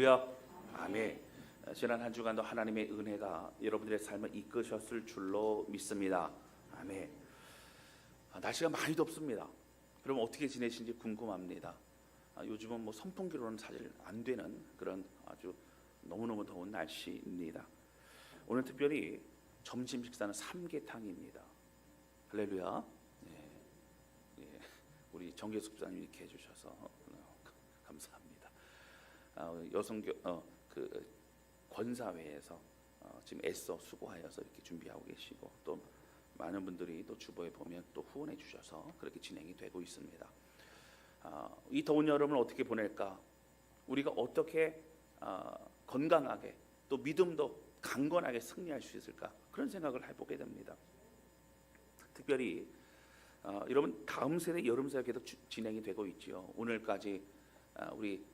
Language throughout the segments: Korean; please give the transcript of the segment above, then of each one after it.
할렐루야. 아멘. 지난 한 주간도 하나님의 은혜가 여러분들의 삶을 이끄셨을 줄로 믿습니다. 아멘. 날씨가 많이 덥습니다. 여러분 어떻게 지내신지 궁금합니다. 요즘은 뭐 선풍기로는 사실 안 되는 그런 아주 너무너무 더운 날씨입니다. 오늘 특별히 점심 식사는 삼계탕입니다. 할렐루야. 우리 정계숙 집사님 이렇게 해주셔서 감사합니다. 여성교 그 권사회에서 지금 애써 수고하여서 이렇게 준비하고 계시고, 또 많은 분들이 또 주보에 보면 또 후원해 주셔서 그렇게 진행이 되고 있습니다. 이 더운 여름을 어떻게 보낼까? 우리가 어떻게 건강하게 또 믿음도 강건하게 승리할 수 있을까? 그런 생각을 해보게 됩니다. 특별히 여러분 다음 세대 여름사역 계속 진행이 되고 있죠. 오늘까지 우리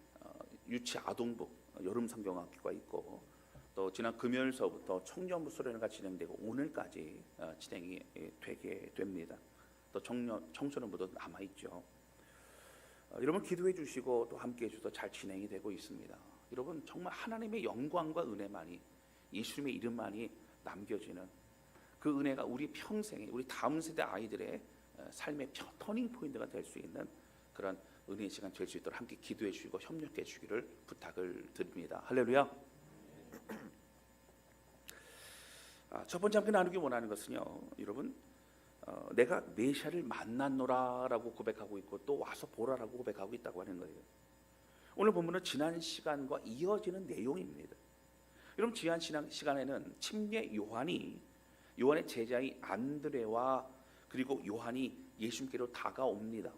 유치 아동부 여름 성경학교가 있고, 또 지난 금요일서부터 청년부 수련회가 진행되고 오늘까지 진행이 되게 됩니다. 또 청소년부도 남아 있죠. 여러분 기도해 주시고 또 함께 해 주셔서 잘 진행이 되고 있습니다. 여러분 정말 하나님의 영광과 은혜만이, 예수님의 이름만이 남겨지는 그 은혜가 우리 평생에, 우리 다음 세대 아이들의 삶의 터닝 포인트가 될 수 있는 그런 은혜의 시간 될 수 있도록 함께 기도해 주시고 협력해 주기를 부탁을 드립니다. 할렐루야. 첫 번째 함께 나누기 원하는 것은요, 여러분 내가 메시아를 만났노라라고 고백하고 있고 또 와서 보라라고 고백하고 있다고 하는 거예요. 오늘 본문은 지난 시간과 이어지는 내용입니다. 여러분 지난 시간에는 침례 요한의 제자인 안드레와 그리고 요한이 예수님께로 다가옵니다.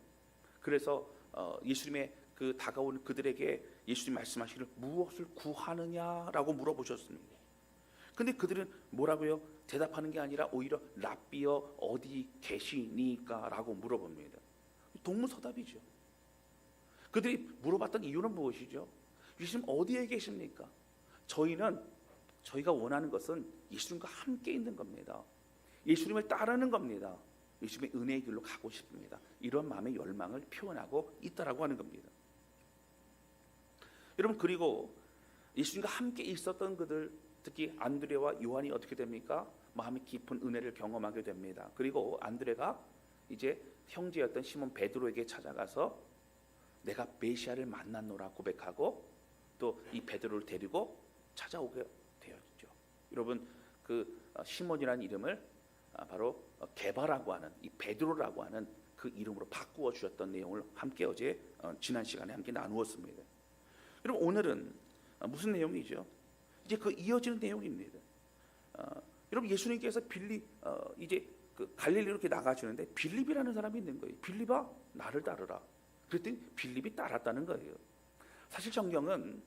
그래서 예수님의 그 다가온 그들에게 예수님 말씀하시기를 무엇을 구하느냐라고 물어보셨습니다. 근데 그들은 뭐라고요? 대답하는 게 아니라 오히려 랍비여 어디 계시니까 라고 물어봅니다. 동문서답이죠. 그들이 물어봤던 이유는 무엇이죠? 예수님 어디에 계십니까? 저희가 원하는 것은 예수님과 함께 있는 겁니다. 예수님을 따르는 겁니다. 예수님의 은혜의 길로 가고 싶습니다. 이런 마음의 열망을 표현하고 있다라고 하는 겁니다. 여러분 그리고 예수님과 함께 있었던 그들, 특히 안드레와 요한이 어떻게 됩니까? 마음의 깊은 은혜를 경험하게 됩니다. 그리고 안드레가 이제 형제였던 시몬 베드로에게 찾아가서 내가 메시아를 만났노라 고백하고 또 이 베드로를 데리고 찾아오게 되었죠. 여러분 그 시몬이라는 이름을 바로 게바라고 하는, 이 베드로라고 하는 그 이름으로 바꾸어 주셨던 내용을 함께 어제 지난 시간에 함께 나누었습니다. 여러분 오늘은 무슨 내용이죠? 이제 그 이어지는 내용입니다. 여러분 예수님께서 이제 그 갈릴리로 이렇게 나가시는데 빌립이라는 사람이 있는 거예요. 빌립아 나를 따르라. 그랬더니 빌립이 따랐다는 거예요. 사실 성경은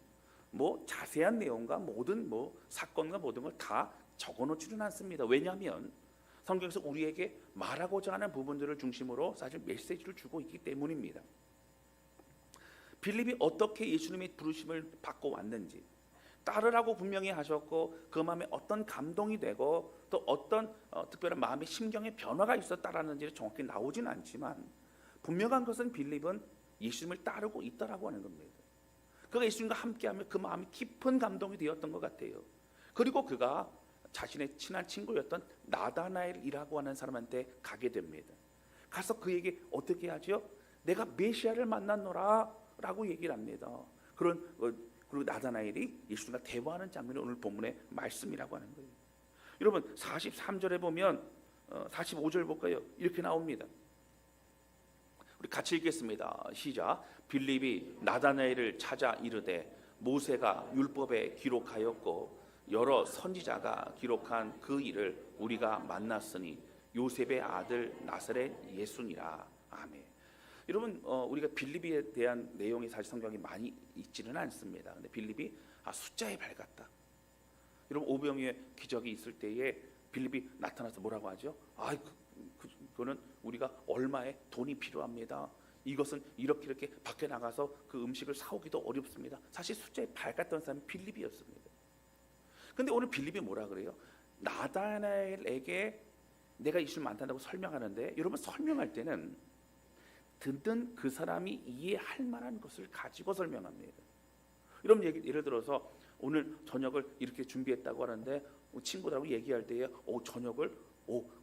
뭐 자세한 내용과 모든 사건과 모든 걸 다 적어놓지는 않습니다. 왜냐하면 성경에서 우리에게 말하고자 하는 부분들을 중심으로 사실 메시지를 주고 있기 때문입니다. 빌립이 어떻게 예수님의 부르심을 받고 왔는지, 따르라고 분명히 하셨고 그 마음에 어떤 감동이 되고 또 어떤 특별한 마음의 심경의 변화가 있었다라는 지 정확히 나오진 않지만, 분명한 것은 빌립은 예수님을 따르고 있다라고 하는 겁니다. 그가 예수님과 함께하며 그 마음이 깊은 감동이 되었던 것 같아요. 그리고 그가 자신의 친한 친구였던 나다나엘이라고 하는 사람한테 가게 됩니다. 가서 그에게 어떻게 하죠? 내가 메시아를 만났노라 라고 얘기를 합니다. 그리고 나다나엘이 예수님과 대화하는 장면이 오늘 본문의 말씀이라고 하는 거예요. 여러분 43절에 보면 45절 볼까요? 이렇게 나옵니다. 우리 같이 읽겠습니다. 시작. 빌립이 나다나엘을 찾아 이르되 모세가 율법에 기록하였고 여러 선지자가 기록한 그 일을 우리가 만났으니 요셉의 아들 나사렛 예수니라. 아멘. 여러분 우리가 빌립에 대한 내용이 사실 성경에 많이 있지는 않습니다. 근데 빌립이 숫자에 밝았다. 여러분 오병이의 기적이 있을 때에 빌립이 나타나서 뭐라고 하죠? 그거는 우리가 얼마의 돈이 필요합니다. 이것은 이렇게 밖에 나가서 그 음식을 사오기도 어렵습니다. 사실 숫자에 밝았던 사람이 빌립이었습니다. 근데 오늘 빌립이 뭐라 그래요? 나다나엘에게 내가 예수를 만난다고 설명하는데, 여러분 설명할 때는 듣는 그 사람이 이해할 만한 것을 가지고 설명합니다. 이런 얘기, 예를 들어서 오늘 저녁을 이렇게 준비했다고 하는데 친구들하고 얘기할 때에 저녁을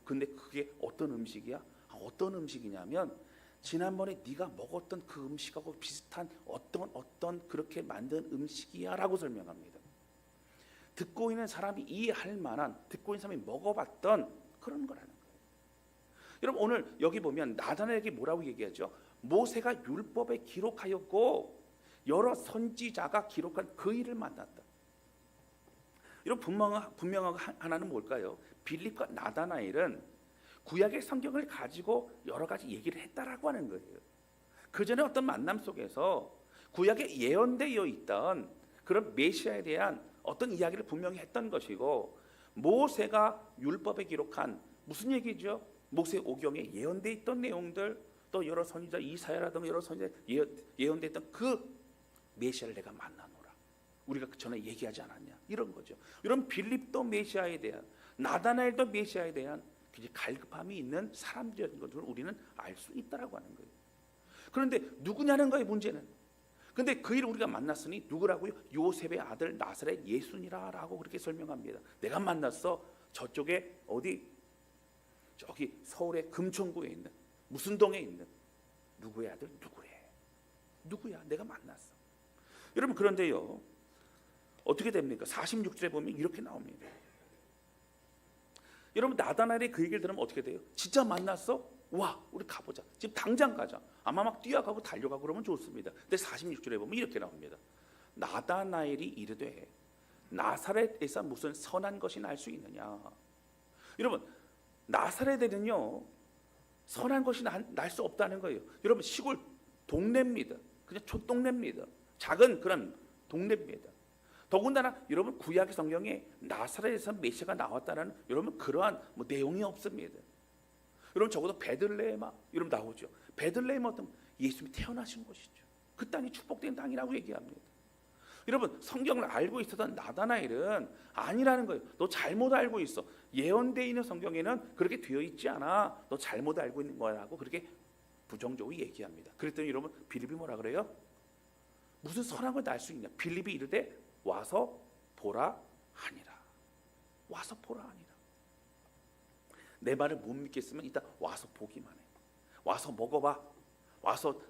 근데 그게 어떤 음식이야? 어떤 음식이냐면 지난번에 네가 먹었던 그 음식하고 비슷한 어떤 그렇게 만든 음식이야라고 설명합니다. 듣고 있는 사람이 이해할 만한, 듣고 있는 사람이 먹어봤던 그런 거라는 거예요. 여러분 오늘 여기 보면 나다나엘에게 뭐라고 얘기하죠? 모세가 율법에 기록하였고 여러 선지자가 기록한 그 일을 만났다. 이런 분명한 하나는 뭘까요? 빌립과 나다나엘은 구약의 성경을 가지고 여러 가지 얘기를 했다라고 하는 거예요. 그 전에 어떤 만남 속에서 구약에 예언되어 있던 그런 메시아에 대한 어떤 이야기를 분명히 했던 것이고, 모세가 율법에 기록한 무슨 얘기죠? 모세 오경에 예언되어 있던 내용들, 또 여러 선지자 이사야라든가 여러 선지자 예언되어 있던 그 메시아를 내가 만나노라. 우리가 그 전에 얘기하지 않았냐? 이런 거죠. 이런 빌립도 메시아에 대한, 나다나엘도 메시아에 대한 굉장히 갈급함이 있는 사람들이라는 것을 우리는 알 수 있다라고 하는 거예요. 그런데 누구냐는 거예요, 문제는. 근데 그 일을 우리가 만났으니 누구라고요? 요셉의 아들 나사렛 예수니라라고 그렇게 설명합니다. 내가 만났어. 저쪽에 저기 서울의 금천구에 있는 무슨 동에 있는 누구의 아들 누구야? 내가 만났어. 여러분 그런데요, 어떻게 됩니까? 46절에 보면 이렇게 나옵니다. 여러분 나다나엘이 그 얘기를 들으면 어떻게 돼요? 진짜 만났어? 와, 우리 가보자. 지금 당장 가자. 아마 막 뛰어가고 달려가고 그러면 좋습니다. 근데 46절에 보면 이렇게 나옵니다. 나다나엘이 이르되 나사렛에서 무슨 선한 것이 날 수 있느냐? 여러분 나사렛에는요 선한 것이 날 수 없다는 거예요. 여러분 시골 동네입니다. 그냥 촌동네입니다. 작은 그런 동네입니다. 더군다나 여러분 구약의 성경에 나사렛에서 메시아가 나왔다는 여러분 그러한 내용이 없습니다. 여러분 적어도 베들레헴 여러분 나오죠. 베들레헴 어떤 예수님이 태어나신 곳이죠. 그 땅이 축복된 땅이라고 얘기합니다. 여러분 성경을 알고 있었던 나다나엘은 아니라는 거예요. 너 잘못 알고 있어. 예언되어 있는 성경에는 그렇게 되어 있지 않아. 너 잘못 알고 있는 거라고 그렇게 부정적으로 얘기합니다. 그랬더니 여러분 빌립이 뭐라 그래요? 무슨 선한 걸 날 수 있냐? 빌립이 이르되 와서 보라 하니라. 와서 보라 하니라. 내 말을 못 믿겠으면 이따 와서 보기만 해. 와서 먹어봐. 와서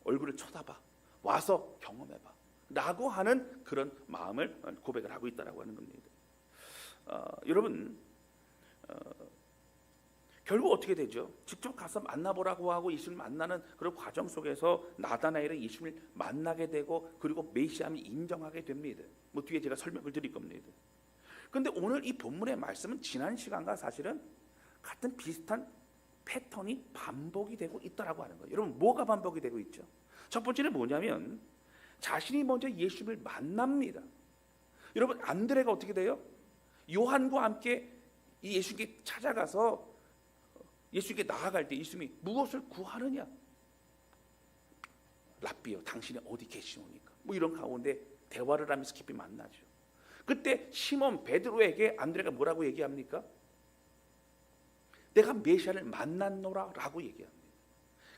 얼굴을 쳐다봐. 와서 경험해봐. 라고 하는 그런 마음을 고백을 하고 있다라고 하는 겁니다. 여러분 결국 어떻게 되죠? 직접 가서 만나보라고 하고 예수를 만나는 그런 과정 속에서 나다나엘은 예수를 만나게 되고 그리고 메시아를 인정하게 됩니다. 뒤에 제가 설명을 드릴 겁니다. 그런데 오늘 이 본문의 말씀은 지난 시간과 사실은 같은 비슷한 패턴이 반복이 되고 있다라고 하는 거예요. 여러분 뭐가 반복이 되고 있죠? 첫 번째는 뭐냐면 자신이 먼저 예수를 만납니다. 여러분 안드레가 어떻게 돼요? 요한과 함께 이 예수께 찾아가서 예수께 나아갈 때 예수님이 무엇을 구하느냐? 랍비여 당신이 어디 계시오니까? 이런 가운데 대화를 하면서 깊이 만나죠. 그때 시몬 베드로에게 안드레가 뭐라고 얘기합니까? 내가 메시아를 만났노라 라고 얘기합니다.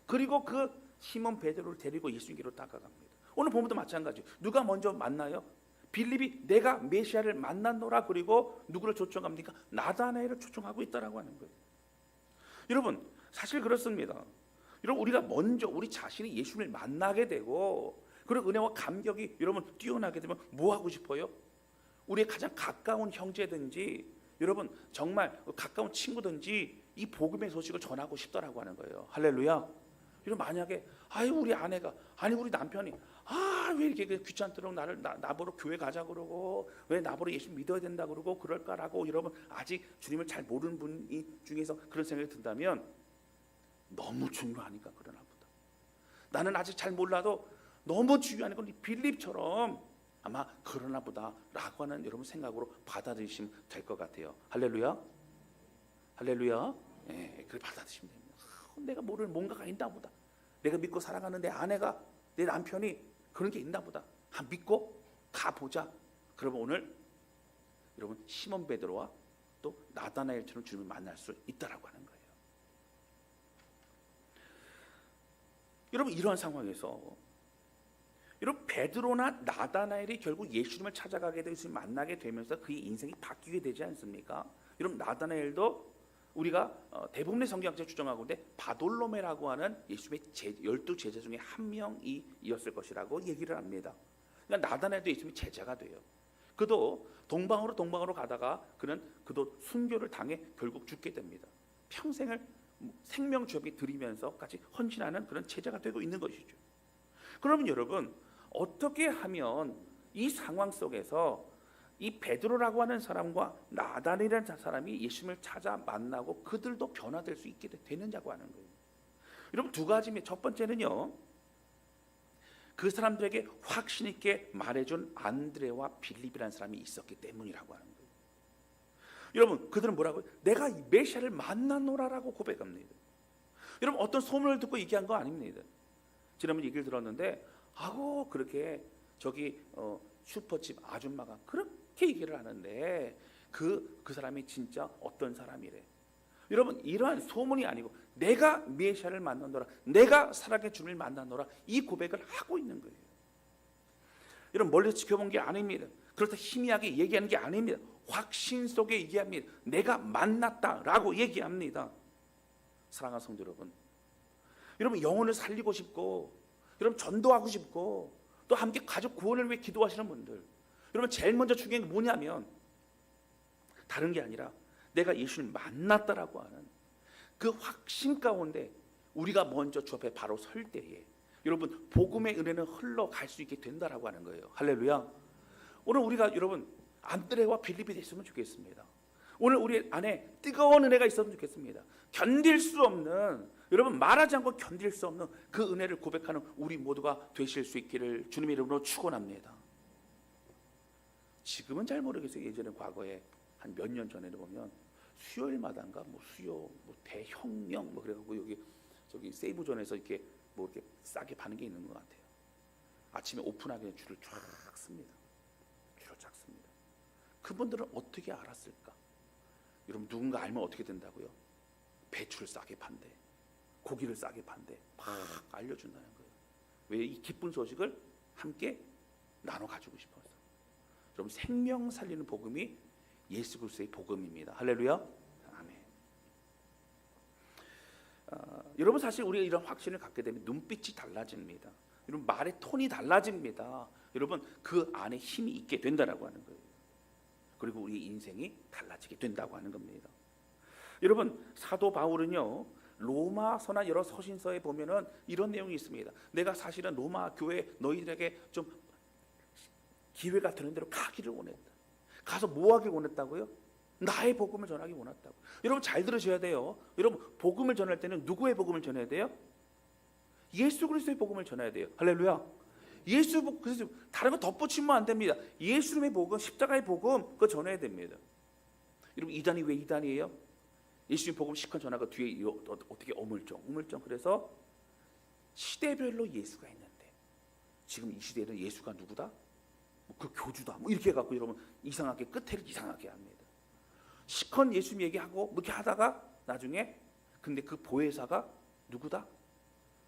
그리고 그 시몬 베드로를 데리고 예수님께로 다가갑니다. 오늘 본문도 마찬가지예요. 누가 먼저 만나요? 빌립이 내가 메시아를 만났노라 그리고 누구를 초청합니까? 나다나엘을 초청하고 있다라고 하는 거예요. 여러분 사실 그렇습니다. 여러분 우리가 먼저 우리 자신이 예수를 만나게 되고 그런 은혜와 감격이 여러분 뛰어나게 되면 뭐 하고 싶어요? 우리의 가장 가까운 형제든지 여러분 정말 가까운 친구든지 이 복음의 소식을 전하고 싶다라고 하는 거예요. 할렐루야. 여러분 만약에 우리 아내가 우리 남편이 왜 이렇게 귀찮도록 나보러 교회 가자 그러고 왜 나보러 예수 믿어야 된다 그러고 그럴까라고 여러분 아직 주님을 잘 모르는 분이 중에서 그런 생각이 든다면 너무 중요하니까 그러나 보다. 나는 아직 잘 몰라도 너무 중요한 건 빌립처럼 아마 그러나 보다라고 하는 여러분 생각으로 받아들이시면 될 것 같아요. 할렐루야. 할렐루야. 그렇게 받아들이시면 됩니다. 내가 모르는 뭔가가 있나 보다. 내가 믿고 사랑하는 내 아내가 내 남편이 그런 게 있나 보다. 믿고 가보자. 그러면 오늘 여러분 시몬 베드로와 또 나다나엘처럼 주님을 만날 수 있다라고 하는 거예요. 여러분 이러한 상황에서 여러분 베드로나 나다나엘이 결국 예수님을 찾아가게 되고 예수님 만나게 되면서 그의 인생이 바뀌게 되지 않습니까? 여러분 나다나엘도 우리가 대부분의 성경학자 추정하고 있는데 바돌로메라고 하는 예수님의 12제자 중에 한 명이었을 것이라고 얘기를 합니다. 그러니까 나다나엘도 예수님의 제자가 돼요. 그도 동방으로 가다가 그도 순교를 당해 결국 죽게 됩니다. 평생을 생명주업에 드리면서까지 헌신하는 그런 제자가 되고 있는 것이죠. 그러면 여러분 어떻게 하면 이 상황 속에서 이 베드로라고 하는 사람과 나다나엘이라는 사람이 예수님을 찾아 만나고 그들도 변화될 수 있게 되느냐고 하는 거예요. 여러분 두 가지입니다. 첫 번째는요, 그 사람들에게 확신 있게 말해준 안드레와 빌립이라는 사람이 있었기 때문이라고 하는 거예요. 여러분 그들은 뭐라고요? 내가 이 메시아를 만나노라라고 고백합니다. 여러분 어떤 소문을 듣고 얘기한 거 아닙니다. 지난번 얘기를 들었는데 그렇게 저기 슈퍼집 아줌마가 그렇게 얘기를 하는데 그 사람이 진짜 어떤 사람이래. 여러분 이러한 소문이 아니고 내가 메시아를 만나노라, 내가 살아계 주님을 만나노라, 이 고백을 하고 있는 거예요. 여러분 멀리서 지켜본 게 아닙니다. 그렇다 희미하게 얘기하는 게 아닙니다. 확신 속에 얘기합니다. 내가 만났다라고 얘기합니다. 사랑하는 성도 여러분, 여러분 영혼을 살리고 싶고, 여러분 전도하고 싶고, 또 함께 가족 구원을 위해 기도하시는 분들, 여러분 제일 먼저 중요한 게 뭐냐면 다른 게 아니라 내가 예수님을 만났다라고 하는 그 확신 가운데 우리가 먼저 주 앞에 바로 설 때에 여러분 복음의 은혜는 흘러갈 수 있게 된다라고 하는 거예요. 할렐루야. 오늘 우리가 여러분 안드레와 빌립이 됐으면 좋겠습니다. 오늘 우리 안에 뜨거운 은혜가 있었으면 좋겠습니다. 견딜 수 없는, 여러분 말하지 않고 견딜 수 없는 그 은혜를 고백하는 우리 모두가 되실 수 있기를 주님의 이름으로 축원합니다. 지금은 잘 모르겠어요. 예전에 과거에 한 몇 년 전에는 보면 수요일마다인가 수요 대혁명 그래갖고 여기 저기 세이브존에서 이렇게 이렇게 싸게 파는 게 있는 것 같아요. 아침에 오픈하기 전에 줄을 쫙 씁니다. 줄을 쫙 씁니다. 그분들은 어떻게 알았을까? 여러분 누군가 알면 어떻게 된다고요? 배추를 싸게 판대, 고기를 싸게 판대, 막 알려준다는 거예요. 왜? 이 기쁜 소식을 함께 나눠 가지고 싶어서. 여러분 생명 살리는 복음이 예수 그리스도의 복음입니다. 할렐루야. 아멘. 여러분 사실 우리가 이런 확신을 갖게 되면 눈빛이 달라집니다. 여러분 말의 톤이 달라집니다. 여러분 그 안에 힘이 있게 된다라고 하는 거예요. 그리고 우리 인생이 달라지게 된다고 하는 겁니다. 여러분 사도 바울은요 로마서나 여러 서신서에 보면은 이런 내용이 있습니다. 내가 사실은 로마 교회 너희들에게 좀 기회가 되는 대로 가기를 원했다. 가서 뭐 하길 원했다고요? 나의 복음을 전하기 원했다고. 여러분 잘 들으셔야 돼요. 여러분 복음을 전할 때는 누구의 복음을 전해야 돼요? 예수 그리스도의 복음을 전해야 돼요. 할렐루야. 그래서 다른 거 덧붙이면 안 됩니다. 예수님의 복음, 십자가의 복음 그거 전해야 됩니다. 여러분 이단이 왜 이단이에요? 예수님 복음 시컷 전하고 뒤에 어떻게 우물정. 그래서 시대별로 예수가 있는데 지금 이 시대에는 예수가 누구다? 그 교주다. 이렇게 해갖고 여러분 이상하게 끝을 이상하게 합니다. 시컷 예수님 얘기하고 이렇게 하다가 나중에 근데 그 보혜사가 누구다?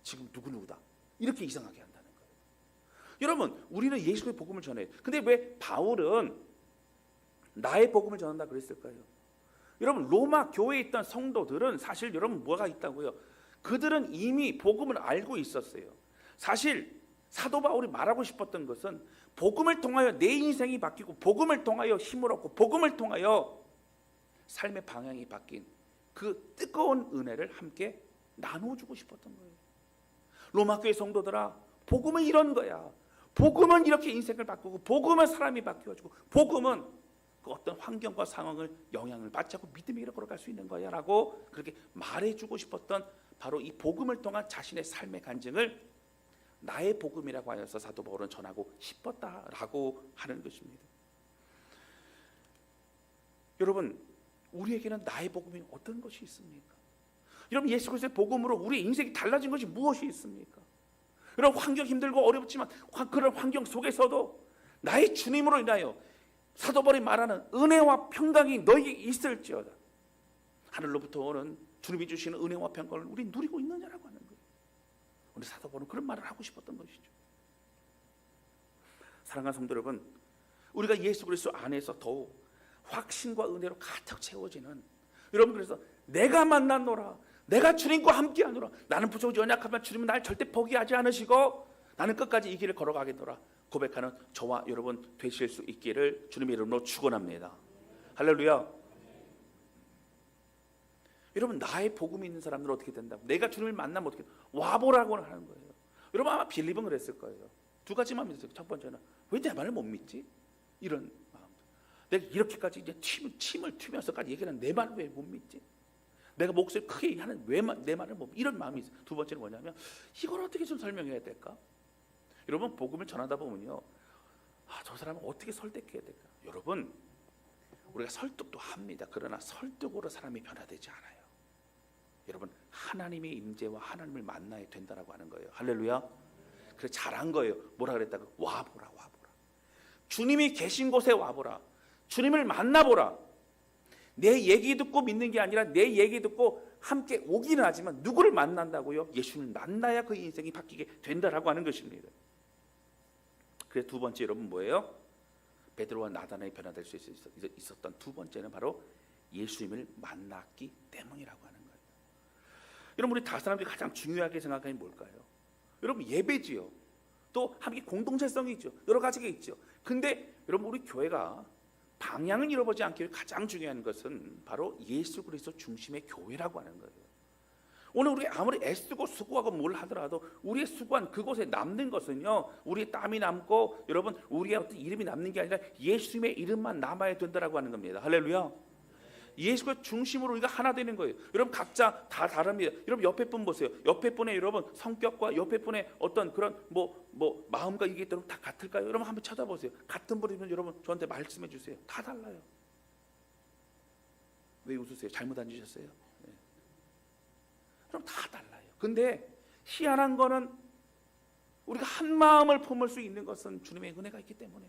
지금 누구다? 이렇게 이상하게 한다는 거예요. 여러분 우리는 예수의 복음을 전해요. 근데 왜 바울은 나의 복음을 전한다 그랬을까요? 여러분 로마 교회에 있던 성도들은 사실 여러분 뭐가 있다고요? 그들은 이미 복음을 알고 있었어요. 사실 사도 바울이 말하고 싶었던 것은 복음을 통하여 내 인생이 바뀌고 복음을 통하여 힘을 얻고 복음을 통하여 삶의 방향이 바뀐 그 뜨거운 은혜를 함께 나눠주고 싶었던 거예요. 로마교회 성도들아, 복음은 이런 거야. 복음은 이렇게 인생을 바꾸고 복음은 사람이 바뀌어지고 복음은 그 어떤 환경과 상황을 영향을 받지 않고 믿음의 길을 걸어갈 수 있는 거야 라고 그렇게 말해주고 싶었던 바로 이 복음을 통한 자신의 삶의 간증을 나의 복음이라고 하여서 사도 바울은 전하고 싶었다라고 하는 것입니다. 여러분 우리에게는 나의 복음이 어떤 것이 있습니까? 여러분 예수 그리스도의 복음으로 우리 인생이 달라진 것이 무엇이 있습니까? 여러분 환경 힘들고 어렵지만 그런 환경 속에서도 나의 주님으로 인하여 사도 바울이 말하는 은혜와 평강이 너희에게 있을지어다. 하늘로부터 오는 주님이 주시는 은혜와 평강을 우리 누리고 있느냐라고 하는 거예요. 오늘 사도 바울은 그런 말을 하고 싶었던 것이죠. 사랑하는 성도 여러분, 우리가 예수 그리스도 안에서 더욱 확신과 은혜로 가득 채워지는, 여러분, 그래서 내가 만났노라, 내가 주님과 함께하노라, 나는 부족하고 연약하지만 주님은 날 절대 포기하지 않으시고 나는 끝까지 이 길을 걸어가겠노라 고백하는 저와 여러분 되실 수 있기를 주님의 이름으로 축원합니다. 할렐루야. 여러분, 나의 복음이 있는 사람들은 어떻게 된다고? 내가 주님을 만나면 어떻게 와보라고 하는 거예요. 여러분, 아마 빌립은 그랬을 거예요. 두 가지만 믿었어요. 첫 번째는 왜 내 말을 못 믿지? 이런 마음. 내가 이렇게까지 이제 침을 튀면서까지 얘기하는 내 말을 왜 못 믿지? 내가 목소리 크게 하는 왜 내 말을 못 믿지? 이런 마음이 있어요. 두 번째는 뭐냐면 이걸 어떻게 좀 설명해야 될까? 여러분, 복음을 전하다 보면요, 저 사람은 어떻게 설득해야 될까? 여러분, 우리가 설득도 합니다. 그러나 설득으로 사람이 변화되지 않아요. 여러분, 하나님의 임재와 하나님을 만나야 된다라고 하는 거예요. 할렐루야. 그래, 잘한 거예요. 뭐라 그랬다고? 와보라, 와보라. 주님이 계신 곳에 와보라. 주님을 만나보라. 내 얘기 듣고 믿는 게 아니라 내 얘기 듣고 함께 오기는 하지만 누구를 만난다고요? 예수님을 만나야 그 인생이 바뀌게 된다라고 하는 것입니다. 그래서 두 번째, 여러분, 뭐예요? 베드로와 나단에 변화될 수 있었던 두 번째는 바로 예수님을 만났기 때문이라고 하는 거예요. 여러분, 우리 다 사람들이 가장 중요하게 생각하는 게 뭘까요? 여러분, 예배지요. 또 함께 공동체성이 있죠. 여러 가지가 있죠. 근데 여러분, 우리 교회가 방향을 잃어버리지 않기 위해 가장 중요한 것은 바로 예수 그리스도 중심의 교회라고 하는 거예요. 오늘 우리 아무리 애쓰고 수고하고 뭘 하더라도 우리의 수고한 그곳에 남는 것은요, 우리의 땀이 남고 여러분 우리의 어떤 이름이 남는 게 아니라 예수님의 이름만 남아야 된다라고 하는 겁니다. 할렐루야. 예수가 중심으로 우리가 하나 되는 거예요. 여러분, 각자 다 다릅니다. 여러분, 옆에 분 보세요. 옆에 분의 여러분 성격과 옆에 분의 어떤 그런 마음과 이게 여러분 다 같을까요? 여러분 한번 쳐다보세요. 같은 분이면 여러분 저한테 말씀해 주세요. 다 달라요. 왜 웃으세요? 잘못 앉으셨어요? 네. 그럼 다 달라요. 근데 희한한 거는 우리가 한 마음을 품을 수 있는 것은 주님의 은혜가 있기 때문에,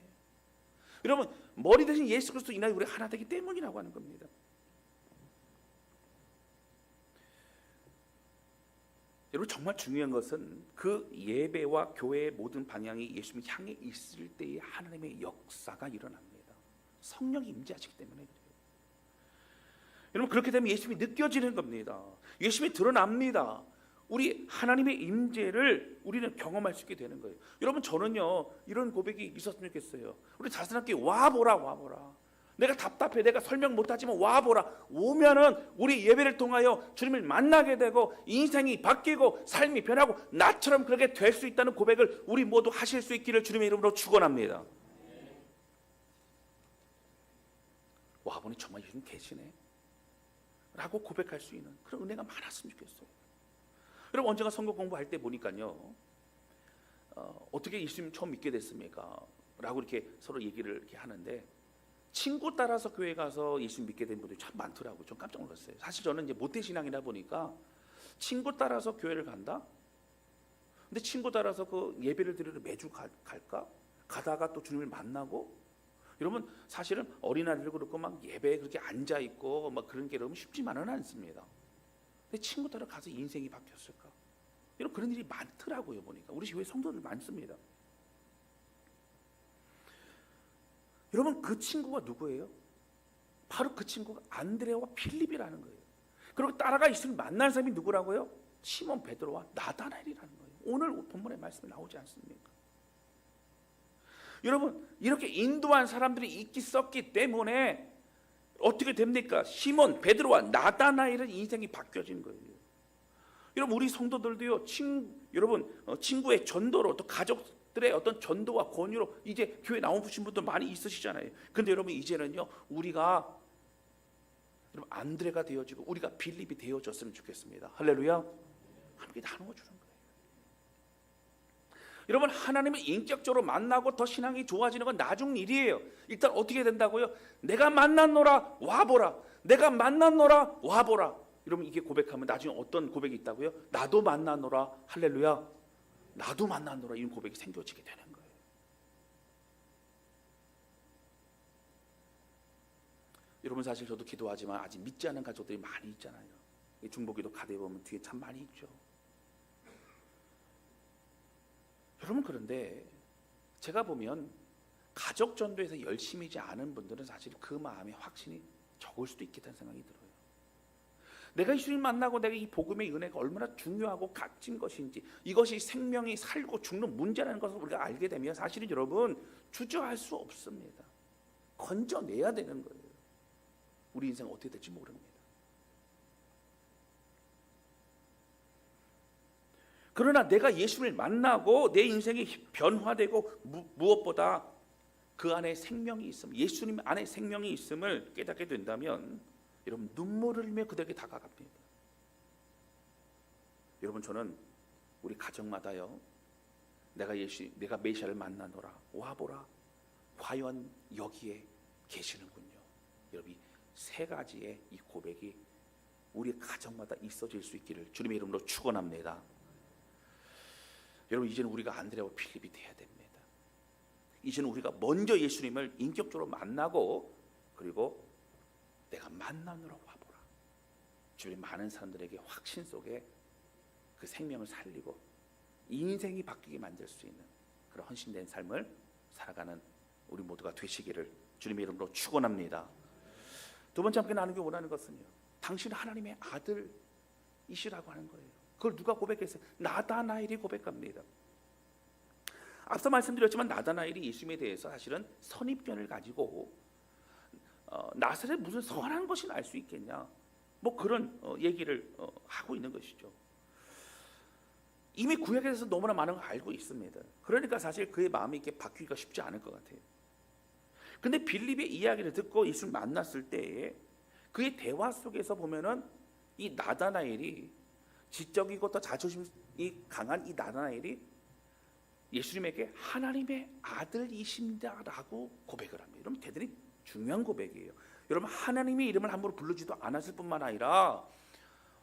여러분, 머리 대신 예수 그리스도 인하여 우리가 하나 되기 때문이라고 하는 겁니다. 여러분, 정말 중요한 것은 그 예배와 교회의 모든 방향이 예수님 향해 있을 때의 하나님의 역사가 일어납니다. 성령이 임재하시기 때문에 그래요. 여러분, 그렇게 되면 예수님이 느껴지는 겁니다. 예수님이 드러납니다. 우리 하나님의 임재를 우리는 경험할 수 있게 되는 거예요. 여러분, 저는요 이런 고백이 있었으면 좋겠어요. 우리 자신한테 와보라, 와보라. 내가 답답해, 내가 설명 못하지만 와보라. 오면은 우리 예배를 통하여 주님을 만나게 되고 인생이 바뀌고 삶이 변하고 나처럼 그렇게 될 수 있다는 고백을 우리 모두 하실 수 있기를 주님의 이름으로 축원합니다. 와보니 정말 예수님 계시네 라고 고백할 수 있는 그런 은혜가 많았으면 좋겠어요. 여러분, 언젠가 선거 공부할 때 보니까요, 어떻게 예수님 처음 믿게 됐습니까? 라고 이렇게 서로 얘기를 이렇게 하는데, 친구 따라서 교회 가서 예수님 믿게 된 분들이 참 많더라고요. 좀 깜짝 놀랐어요. 사실 저는 이제 모태신앙이다 보니까 친구 따라서 교회를 간다? 근데 친구 따라서 그 예배를 드리러 매주 갈까? 가다가 또 주님을 만나고? 여러분, 사실은 어린아이들도 그렇고 막 예배에 그렇게 앉아 있고 막 그런 게 여러분 쉽지만은 않습니다. 근데 친구 따라 가서 인생이 바뀌었을까? 여러분, 그런 일이 많더라고요. 보니까 우리 교회 성도들 많습니다. 여러분, 그 친구가 누구예요? 바로 그 친구가 안드레와 필립이라는 거예요. 그리고 따라가 있으면 만난 사람이 누구라고요? 시몬 베드로와 나다나엘이라는 거예요. 오늘 본문의 말씀이 나오지 않습니까? 여러분, 이렇게 인도한 사람들이 있기 썼기 때문에 어떻게 됩니까? 시몬 베드로와 나다나엘은 인생이 바뀌어진 거예요. 여러분, 우리 성도들도요, 친구의 전도로, 또 가족들의 어떤 전도와 권유로 이제 교회 나오신 분들 많이 있으시잖아요. 근데 여러분, 이제는요, 우리가 여러분 안드레가 되어지고 우리가 빌립이 되어졌으면 좋겠습니다. 할렐루야. 함께 나누어 주는 거예요. 여러분, 하나님을 인격적으로 만나고 더 신앙이 좋아지는 건 나중 일이에요. 일단 어떻게 된다고요? 내가 만났노라 와보라. 내가 만났노라 와보라. 여러분, 이게 고백하면 나중에 어떤 고백이 있다고요? 나도 만났노라. 할렐루야. 나도 만났노라. 이런 고백이 생겨지게 되는 거예요. 여러분, 사실 저도 기도하지만 아직 믿지 않은 가족들이 많이 있잖아요. 중보기도 가대 보면 뒤에 참 많이 있죠. 여러분, 그런데 제가 보면 가족 전도에서 열심히지 않은 분들은 사실 그 마음의 확신이 적을 수도 있겠다는 생각이 들어요. 내가 예수님 만나고 내가 이 복음의 은혜가 얼마나 중요하고 값진 것인지, 이것이 생명이 살고 죽는 문제라는 것을 우리가 알게 되면 사실은 여러분 주저할 수 없습니다. 건져내야 되는 거예요. 우리 인생 어떻게 될지 모릅니다. 그러나 내가 예수를 만나고 내 인생이 변화되고 무엇보다 그 안에 생명이 있음, 예수님 안에 생명이 있음을 깨닫게 된다면 여러분 눈물을 흘리며 그들에게 다가갑니다. 여러분 저는 우리 가정마다요, 내가 메시아를 만나노라, 와보라, 과연 여기에 계시는군요. 여러분 이 세 가지의 이 고백이 우리 가정마다 있어질 수 있기를 주님의 이름으로 축원합니다. 여러분 이제는 우리가 안드레와 필립이 돼야 됩니다. 이제는 우리가 먼저 예수님을 인격적으로 만나고, 그리고 내가 만나느라 와보라. 주변 많은 사람들에게 확신 속에 그 생명을 살리고 인생이 바뀌게 만들 수 있는 그런 헌신된 삶을 살아가는 우리 모두가 되시기를 주님의 이름으로 축원합니다. 두 번째 함께 나누기 원하는 것은요, 당신은 하나님의 아들이시라고 하는 거예요. 그걸 누가 고백했어요? 나다나엘이 고백합니다. 앞서 말씀드렸지만 나다나엘이 예수님에 대해서 사실은 선입견을 가지고 나사렛 무슨 선한 것이 날 수 있겠냐, 뭐 그런 얘기를 하고 있는 것이죠. 이미 구약에 대해서 너무나 많은 걸 알고 있습니다. 그러니까 사실 그의 마음이 이렇게 바뀌기가 쉽지 않을 것 같아요. 근데 빌립의 이야기를 듣고 예수를 만났을 때에 그의 대화 속에서 보면은 이 나다나엘이, 지적이고 또 자존심이 강한 이 나다나엘이 예수님에게 하나님의 아들이신다라고 고백을 합니다. 여러분 대단히 중요한 고백이에요. 여러분 하나님의 이름을 함부로 부르지도 않았을 뿐만 아니라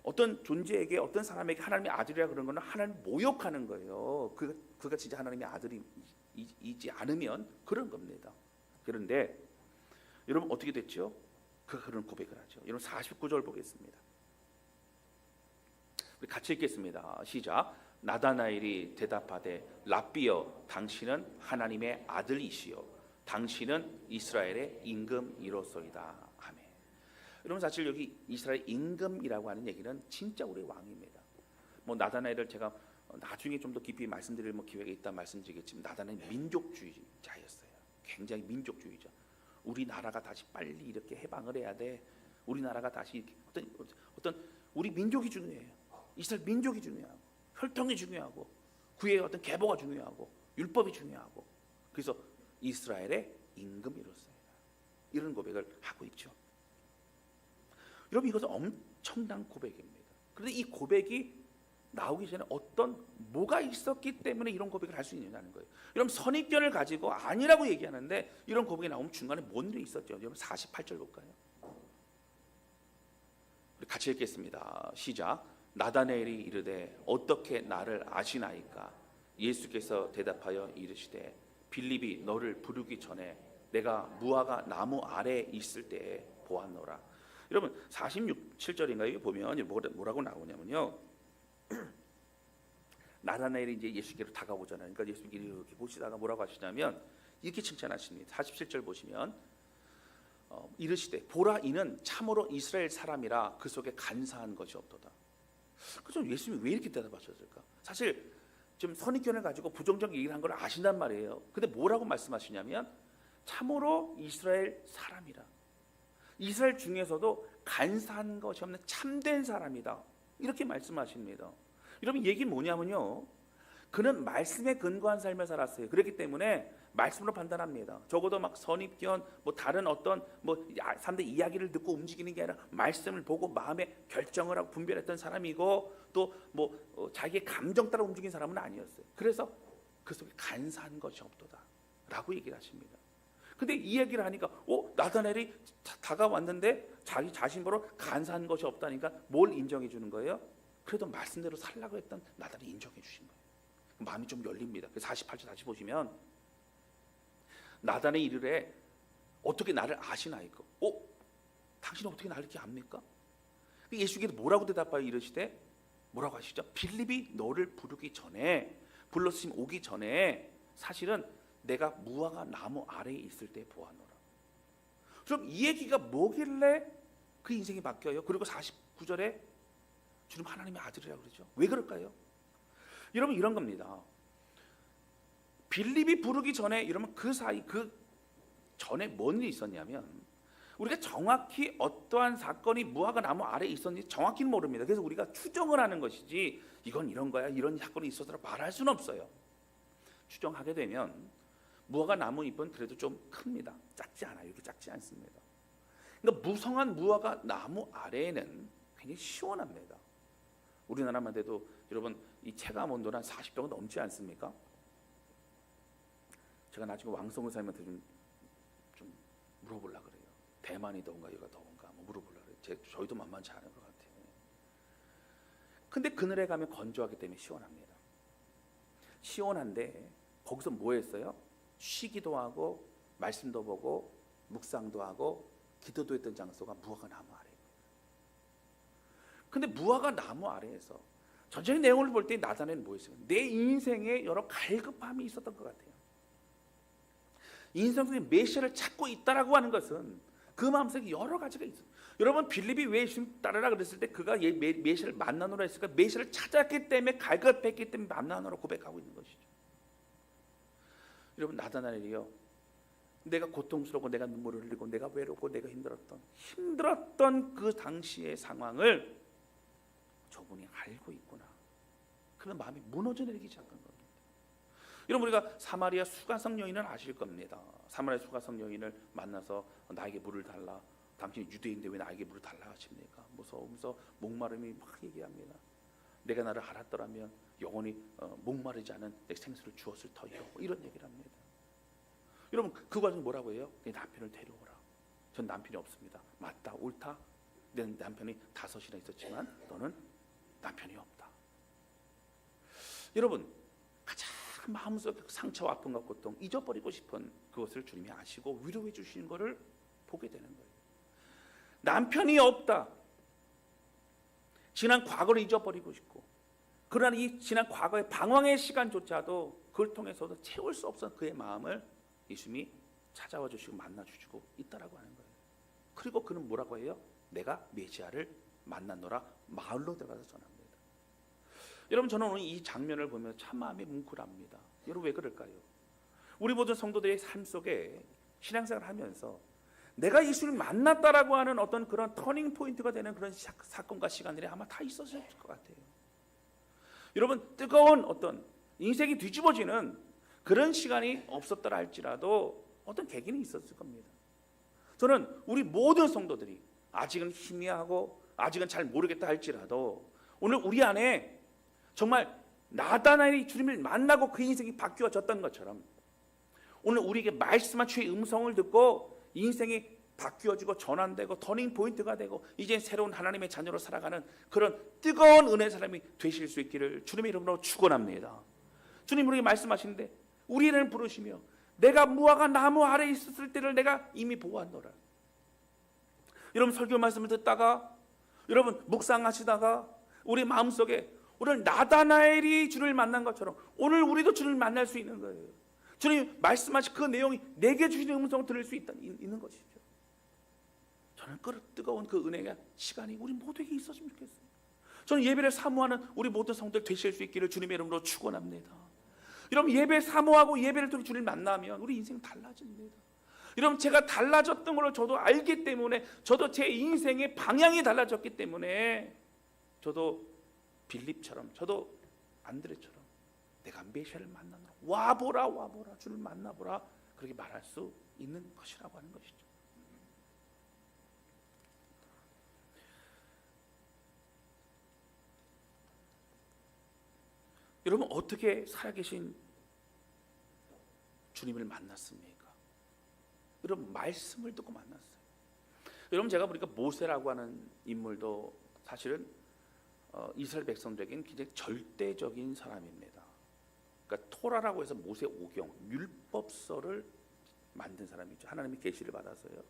어떤 존재에게, 어떤 사람에게 하나님의 아들이라 그런 거는 하나님 모욕하는 거예요. 그가 진짜 하나님의 아들이지 않으면 그런 겁니다. 그런데 여러분 어떻게 됐죠? 그가 그런 고백을 하죠. 여러분 49절 보겠습니다. 우리 같이 읽겠습니다. 시작. 나다나엘이 대답하되 랍비여, 당신은 하나님의 아들이시요 당신은 이스라엘의 임금이로소이다. 아멘. 여러분 사실 여기 이스라엘 임금이라고 하는 얘기는 진짜 우리 왕입니다. 뭐 나다나엘을 제가 나중에 좀 더 깊이 말씀드릴 기회가 있다 말씀드리겠지만, 나다나엘 민족주의자였어요. 굉장히 민족주의자. 우리나라가 다시 빨리 이렇게 해방을 해야 돼. 우리나라가 다시 어떤 우리 민족이 중요해요. 이스라엘 민족이 중요하고, 혈통이 중요하고, 구의 어떤 계보가 중요하고, 율법이 중요하고, 그래서 이스라엘의 임금이로서요, 이런 고백을 하고 있죠. 여러분 이것은 엄청난 고백입니다. 그런데 이 고백이 나오기 전에 뭐가 있었기 때문에 이런 고백을 할 수 있느냐는 거예요. 여러분 선입견을 가지고 아니라고 얘기하는데 이런 고백이 나오면 중간에 뭔 일이 있었죠? 여러분 48절 볼까요? 우리 같이 읽겠습니다. 시작. 나다나엘이 이르되 어떻게 나를 아시나이까? 예수께서 대답하여 이르시되 빌립이 너를 부르기 전에 내가 무화과 나무 아래에 있을 때에 보았노라. 여러분 47절인가요? 보면 뭐라고 나오냐면요, 나다나엘이 이제 예수께로 다가오잖아요. 그러니까 예수님이 이렇게 보시다가 뭐라고 하시냐면 이렇게 칭찬하십니다. 47절 보시면 이르시되 보라, 이는 참으로 이스라엘 사람이라 그 속에 간사한 것이 없도다. 그래서 예수님이 왜 이렇게 대답하셨을까? 사실 좀 선입견을 가지고 부정적 얘기를 한 걸 아신단 말이에요. 근데 뭐라고 말씀하시냐면 참으로 이스라엘 사람이라, 이스라엘 중에서도 간사한 것이 없는 참된 사람이다, 이렇게 말씀하십니다. 여러분 얘기 뭐냐면요, 그는 말씀에 근거한 삶을 살았어요. 그렇기 때문에 말씀으로 판단합니다. 적어도 막 선입견, 다른 어떤 사람들 이야기를 듣고 움직이는 게 아니라 말씀을 보고 마음에 결정을 하고 분별했던 사람이고, 또 자기의 감정 따라 움직인 사람은 아니었어요. 그래서 그 속에 간사한 것이 없도다라고 얘기를 하십니다. 근데 이 얘기를 하니까 나다나엘이 다가왔는데 자기 자신으로 간사한 것이 없다니까 뭘 인정해 주는 거예요? 그래도 말씀대로 살라고 했던 나다나엘이 인정해 주신 거예요. 마음이 좀 열립니다. 48절 다시 보시면 나다나엘이 이르되 어떻게 나를 아시나이까? 당신은 어떻게 나를 이렇게 압니까? 예수께서 뭐라고 대답하여 이르시되 뭐라고 하시죠? 빌립이 너를 부르기 전에, 불렀으면 오기 전에 사실은 내가 무화과 나무 아래에 있을 때 보아노라. 그럼 이 얘기가 뭐길래 그 인생이 바뀌어요? 그리고 49절에 주님 하나님의 아들이라고 그러죠. 왜 그럴까요? 여러분 이런 겁니다. 빌립이 부르기 전에 여러분 그 사이 그 전에 뭔 일이 있었냐면 우리가 정확히 어떠한 사건이 무화과 나무 아래에 있었는지 정확히는 모릅니다. 그래서 우리가 추정을 하는 것이지 이건 이런 거야 이런 사건이 있었더라 말할 수는 없어요. 추정하게 되면 무화과 나무 잎은 그래도 좀 큽니다. 작지 않아요. 이렇게 작지 않습니다. 그러니까 무성한 무화과 나무 아래에는 굉장히 시원합니다. 우리나라만 해도 여러분 이 체감 온도는 한 40도가 넘지 않습니까? 제가 나중에 왕성 의사님한테 좀 물어보려고 그래요. 대만이 더운가 여기가 더운가 뭐 물어보려고 그래요. 저희도 만만치 않은 것 같아요. 근데 그늘에 가면 건조하기 때문에 시원합니다. 시원한데 거기서 뭐 했어요? 쉬기도 하고 말씀도 보고 묵상도 하고 기도도 했던 장소가 무화과 나무 아래입니다. 근데 무화과 나무 아래에서 전체적인 내용을 볼 때 나단에는 뭐였어요? 내 인생에 여러 갈급함이 있었던 것 같아요. 인생 속에 메시아를 찾고 있다라고 하는 것은 그 마음속에 여러 가지가 있어요. 여러분 빌립이 왜 예수님 따르라 그랬을 때 그가 메시아를 만나노라 했을까? 메시아를 찾았기 때문에 갈급했기 때문에 만나노라 고백하고 있는 것이죠. 여러분 나다나엘이요. 내가 고통스럽고 내가 눈물을 흘리고 내가 외롭고 내가 힘들었던 그 당시의 상황을 저분이 알고 있구나. 그러면 마음이 무너져 내리기 시작한 겁니다. 여러분 우리가 사마리아 수가성 여인을 아실 겁니다. 사마리아 수가성 여인을 만나서 나에게 물을 달라. 당신이 유대인인데 왜 나에게 물을 달라 하십니까? 무서우면서 목마름이 막 얘기합니다. 내가 나를 알았더라면 영원히 목마르지 않은 내 생수를 주었을 터이요. 이런 얘기를 합니다. 여러분 그 과정이 뭐라고 해요? 내 남편을 데려오라. 전 남편이 없습니다. 맞다 옳다. 내 남편이 5이나 있었지만 너는 남편이 없다. 여러분 가장 마음속 상처와 아픔과 고통 잊어버리고 싶은 그것을 주님이 아시고 위로해 주시는 것을 보게 되는 거예요. 남편이 없다. 지난 과거를 잊어버리고 싶고 그러나 이 지난 과거의 방황의 시간조차도 그걸 통해서도 채울 수 없었던 그의 마음을 예수님이 찾아와 주시고 만나 주시고 있다라고 하는 거예요. 그리고 그는 뭐라고 해요? 내가 메시아를 만났노라 마을로 들어가서 전합니다. 여러분 저는 오늘 이 장면을 보면 참 마음이 뭉클합니다. 여러분 왜 그럴까요? 우리 모든 성도들의 삶 속에 신앙생활을 하면서 내가 예수를 만났다라고 하는 어떤 그런 터닝 포인트가 되는 그런 사건과 시간들이 아마 다 있었을 것 같아요. 여러분 뜨거운 어떤 인생이 뒤집어지는 그런 시간이 없었더라 할지라도 어떤 계기는 있었을 겁니다. 저는 우리 모든 성도들이 아직은 희미하고 아직은 잘 모르겠다 할지라도 오늘 우리 안에 정말 나다나엘이 주님을 만나고 그 인생이 바뀌어졌던 것처럼 오늘 우리에게 말씀한 주의 음성을 듣고 인생이 바뀌어지고 전환되고 터닝 포인트가 되고 이제 새로운 하나님의 자녀로 살아가는 그런 뜨거운 은혜의 사람이 되실 수 있기를 주님의 이름으로 축원합니다. 주님 우리에게 말씀하시는데 우리를 부르시며 내가 무화과 나무 아래에 있었을 때를 내가 이미 보았노라. 여러분 설교 말씀을 듣다가 여러분 묵상하시다가 우리 마음속에 오늘 나다나엘이 주를 만난 것처럼 오늘 우리도 주를 만날 수 있는 거예요. 주님 말씀하신 그 내용이 내게 주시는 음성을 들을 수 있는 것이죠. 저는 뜨거운 그 은혜가 시간이 우리 모두에게 있었으면 좋겠어요. 저는 예배를 사모하는 우리 모든 성도들 되실 수 있기를 주님의 이름으로 축원합니다. 여러분 예배 사모하고 예배를 통해 주를 만나면 우리 인생 달라집니다. 여러분 제가 달라졌던 걸 저도 알기 때문에 저도 제 인생의 방향이 달라졌기 때문에 저도 빌립처럼 저도 안드레처럼 내가 메시아를 만나노라 와보라 주를 만나보라 그렇게 말할 수 있는 것이라고 하는 것이죠. 여러분 어떻게 살아계신 주님을 만났습니까? 여러분 말씀을 듣고 만났어요. 여러분 제가 보니까 모세라고 하는 인물도 사실은 이스라엘 백성들에게는 굉장히 절대적인 사람입니다. 그러니까 토라라고 해서 모세 오경 율법서를 만든 사람이죠. 하나님의 계시를 받아서요.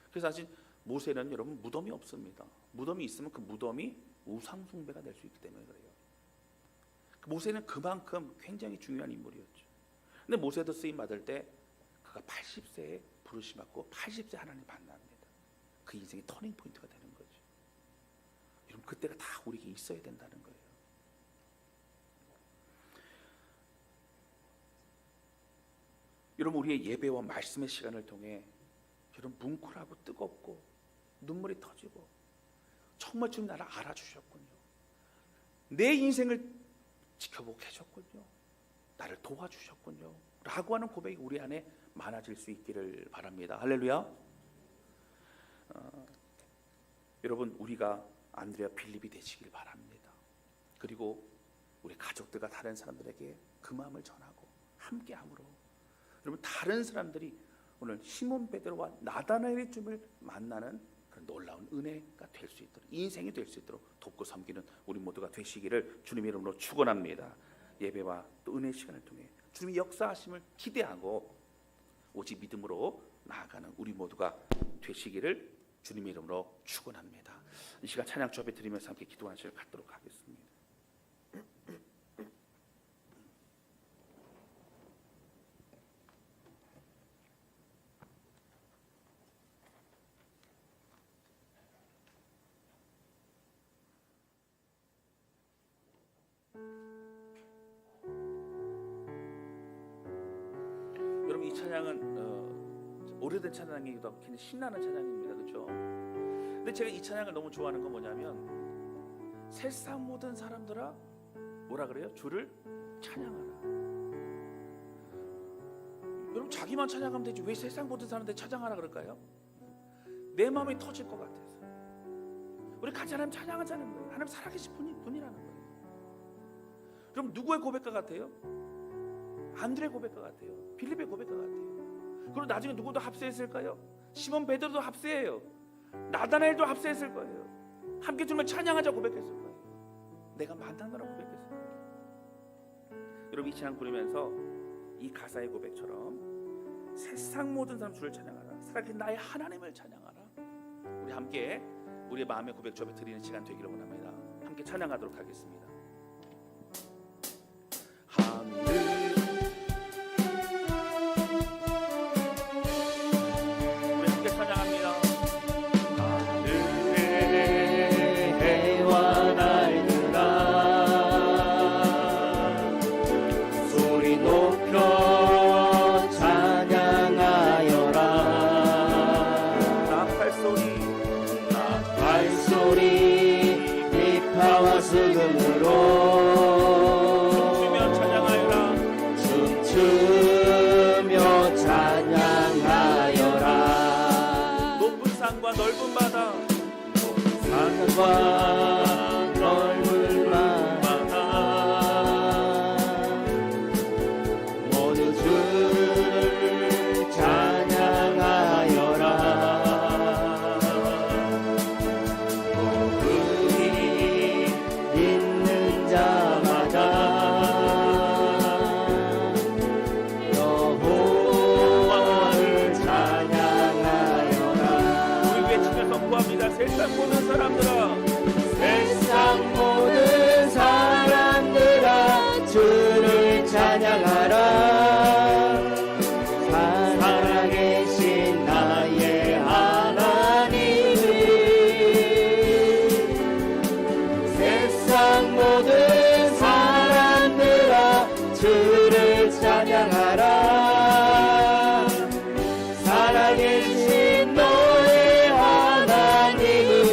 그래서 사실 모세는 여러분 무덤이 없습니다. 무덤이 있으면 그 무덤이 우상 숭배가 될 수 있기 때문에 그래요. 모세는 그만큼 굉장히 중요한 인물이었죠. 근데 모세도 쓰임 받을 때 그가 80세에 부르심 받고 80세 하나님 만납니다. 그 인생의 터닝 포인트가 되는 거죠. 여러분 그때가 다 우리에게 있어야 된다는 거예요. 여러분 우리의 예배와 말씀의 시간을 통해 여러분 뭉클하고 뜨겁고 눈물이 터지고 정말 주님 나를 알아주셨군요. 내 인생을 지켜보고 계셨군요. 나를 도와주셨군요. 라고 하는 고백이 우리 안에 많아질 수 있기를 바랍니다. 할렐루야. 여러분 우리가 안드레와 빌립이 되시길 바랍니다. 그리고 우리 가족들과 다른 사람들에게 그 마음을 전하고 함께함으로 여러분 다른 사람들이 오늘 시몬 베드로와 나다나엘의 주님을 만나는 그런 놀라운 은혜가 될 수 있도록 인생이 될 수 있도록 돕고 섬기는 우리 모두가 되시기를 주님의 이름으로 축원합니다. 예배와 또 은혜 시간을 통해 주님의 역사하심을 기대하고 오직 믿음으로 나아가는 우리 모두가 되시기를 주님의 이름으로 축원합니다. 이 시간 찬양 주앞에 드리면서 함께 기도하는 시간을 갖도록 하겠습니다. 여러분 이 찬양은 오래된 찬양이기도 하고 굉장히 신나는 찬양입니다. 그렇죠? 근데 제가 이 찬양을 너무 좋아하는 건 뭐냐면 세상 모든 사람들아 뭐라 그래요? 주를 찬양하라. 여러분 자기만 찬양하면 되지 왜 세상 모든 사람들 찬양하라 그럴까요? 내 마음이 터질 것 같아서. 우리 같이 하나님 찬양하자는 거예요. 하나님 살아계신 분이라는 거예요. 그럼 누구의 고백과 같아요? 안드레 고백과 같아요. 빌립의 고백과 같아요. 그리고 나중에 누구도 합세했을까요? 시몬 베드로도 합세해요. 나다나엘도 합세했을 거예요. 함께 주님을 찬양하자 고백했을 거예요. 내가 만난다라고 고백했을 거예요. 여러분 이 찬양 부르면서 이 가사의 고백처럼 세상 모든 사람 주를 찬양하라. 살아계신 나의 하나님을 찬양하라. 우리 함께 우리의 마음의 고백 주 앞에 드리는 시간 되기를 원합니다. 함께 찬양하도록 하겠습니다. 넓은 바다 모두 주를 찬양하여라. 복음이 있는 자마다 여호와를 찬양하여라. 우리 외치며 선포합니다. 세상 모든 사람들아 세상 모든 사람들아 주를 찬양하라. 살아계신 나의 하나님을 세상 모든 사람들아 주를 찬양하라. 살아계신 너의 하나님을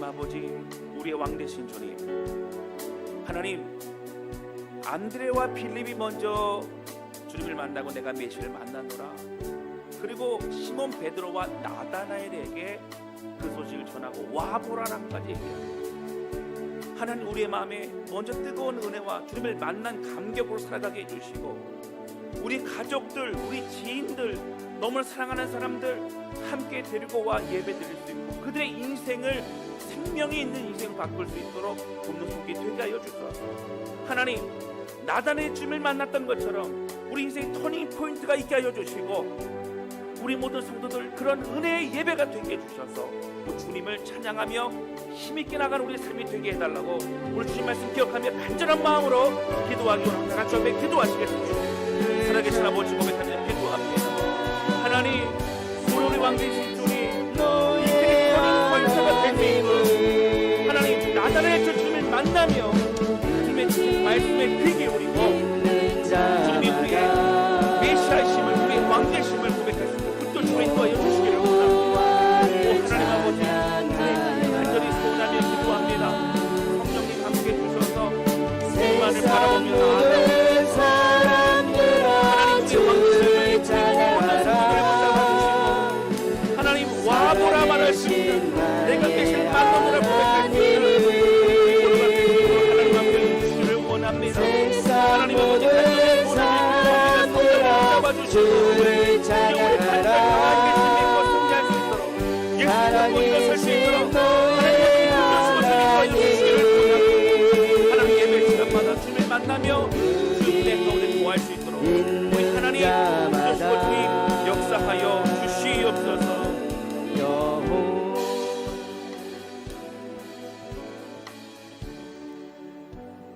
아버지, 우리의 왕 되신 주님, 하나님, 안드레와 빌립이 먼저 주님을 만나고 내가 메시를 만나노라, 그리고 시몬 베드로와 나다나엘에게 그 소식을 전하고 와보라랑까지 얘기해요. 하나님, 우리의 마음에 먼저 뜨거운 은혜와 주님을 만난 감격으로 살아가게 해주시고, 우리 가족들, 우리 지인들, 너무나 사랑하는 사람들 함께 데리고 와 예배 드릴 수 있고, 그들의 인생을 생명이 있는 인생을 바꿀 수 있도록 돕는 손길이 되게 하여 주소서. 하나님, 나단의 주님을 만났던 것처럼 우리 인생의 터닝 포인트가 있게 하여 주시고, 우리 모든 성도들 그런 은혜의 예배가 되게 해주셔서 주님을 찬양하며 힘있게 나가는 우리의 삶이 되게 해달라고 오늘 주님 말씀 기억하며 간절한 마음으로 기도하기 원합니다. 같이 옆에 기도하시겠습니다. 살아계신 아버지 고백하며 기도합니다. 하나님, 우리 왕 되신 주님, 이 세계 터닝 포인트가 되시고, 하나님, 나단의 주님을 만나며 주님의 말씀에 귀 기울이고 주님이 우리의 메시아이심을, 우리의 왕 되심을 고백할 수 있는 붙들 주님 인도하여 주시기를 원합니다. 하나님 아버지, 간절히 소원하며 기도합니다. 성령님 함께 해주셔서 주님만을 바라보며 나아가는 하나님, 우리의 왕 되심을 잡아주시고, 하나님, 와보라 말하십니다. 내가 계신 만남으로 고백할 수 있는 하나님 앞에 주시기를 원합니다. 하나님 아버지, 간절히 소원하며 기도합니다. 성령님 잡아주시고 우리 간절히 하나님께 믿고 승리할 수 있도록, 예수님과 일어설 수 있도록 하나님의 주시기를 원합니다. 하나님, 예배 시간마다 주님을 만나며 주님의 가운데 구할 수 있도록 우리 하나님 주시고 주님 역사하여 주시옵소서.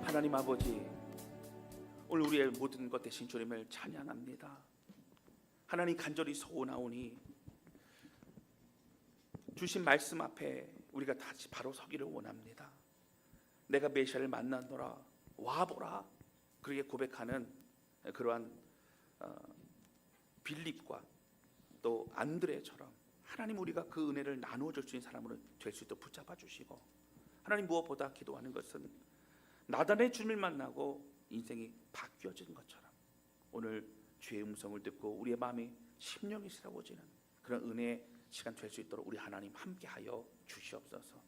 하나님 아버지, 오늘 우리의 모든 것 대신 주님을 찬양합니다. 하나님, 간절히 소원하오니 주신 말씀 앞에 우리가 다시 바로 서기를 원합니다. 내가 메시아를 만나노라, 와보라, 그렇게 고백하는 그러한 빌립과 또 안드레처럼 하나님, 우리가 그 은혜를 나누어 줄 수 있는 사람으로 될 수 있도록 붙잡아 주시고, 하나님, 무엇보다 기도하는 것은 나단의 주님을 만나고 인생이 바뀌어진 것처럼 오늘 주의 음성을 듣고 우리의 마음이 심령이 새로워지는 그런 은혜의 시간 될 수 있도록 우리 하나님 함께하여 주시옵소서.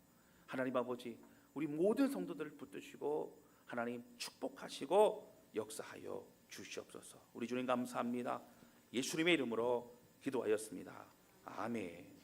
하나님 아버지, 우리 모든 성도들을 붙드시고 하나님 축복하시고 역사하여 주시옵소서. 우리 주님 감사합니다. 예수님의 이름으로 기도하였습니다. 아멘.